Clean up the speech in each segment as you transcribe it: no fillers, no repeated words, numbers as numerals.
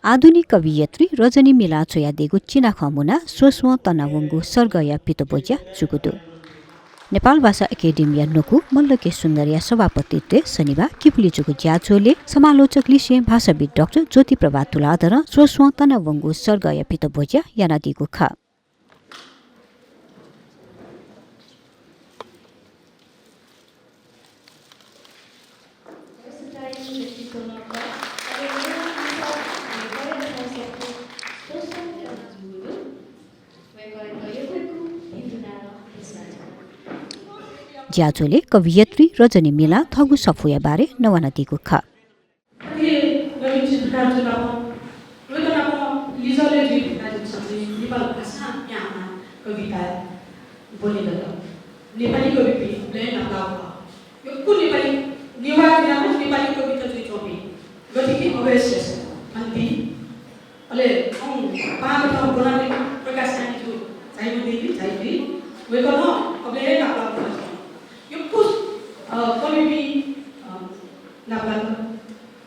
आधुनिक कवियत्री रजनी मिला चोयादेगु चिना खमुना सोस्व तनावुङ्गु सर्गया पितोबोज्या चुकुदु नेपाल भाषा एकेडेमिया नोकु मल्लके सुन्दरिया सभापतित्व शनिबार किपुलिचुको ज्याचोले समालोचक लिसे भाषाविद डाक्टर ज्योति प्रभात तुलाधर सोस्व तनावुङ्गु सर्गया पितोबोज्या यानादिगु खा ज्याचोले कवियत्री रजनी मिला थगु सफुया बारे नवानदीको खा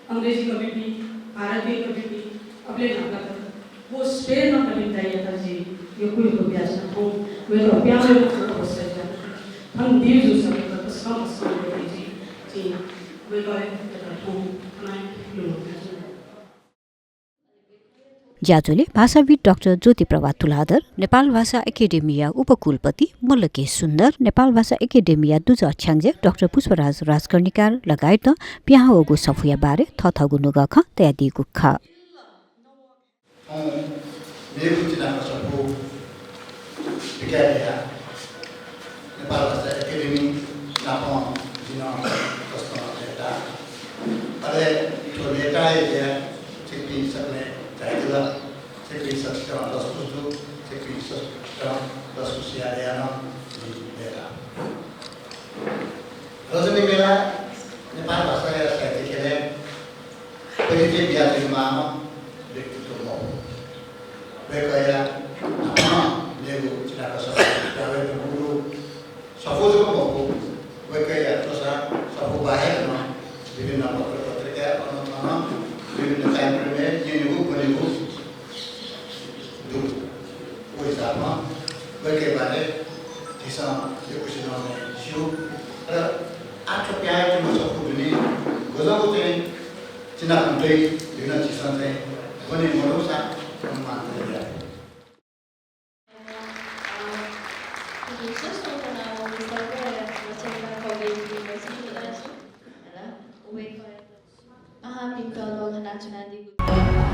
अंग्रेजी कभी भी भारतीय कभी भी अपने नाम वो स्पेन में कभी चाहिए था जी ये कोई तो ब्याज ना हो वे तो प्यार में तो हो सकता है हम दिल जो सब तो सब जी जी वे तो है तो मैं लोग ज्याचोले भाषाविद डाक्टर ज्योति प्रभात तुलाधर नेपाल भाषा एकेडेमिया उपकुलपति मल्लके सुन्दर नेपाल भाषा academia Duzce अछ्याङ्जे doctor Pushpraj Rajkarnikar लगायत प्याहोगु सफुया बारे थथगु नुगख तयादिगु खा नेपाल भाषा एकेडेमी नापम जिना कस्टमर अरे तो लेटा है चिकनी सकने चाहिए चिकनी सकता है दस कुछ चिकनी सकता है दस कुछ यार याना लेगा रजनी मेला नेपाल भाषा या साहित्य के लिए परिचय दिया जो मानो व्यक्तित्व हो वे कहेगा ना लेगो चिना कस्टमर जावे तो गुरु सपोज को बोलो वे कहेगा तो सा सपो बाहर ना विभिन्न पत्रिका अनुमान विभिन्न टाइम में जिन्हें बनेगो दो वो हिसाब में वे के बारे जिसा ये कुछ ना में शो अरे आज तो क्या है कि मुझे सब कुछ नहीं गुज़ारो तो चिना कंट्री विभिन्न चीज़ों से बने मरो सा हम मानते हैं Pinto logo na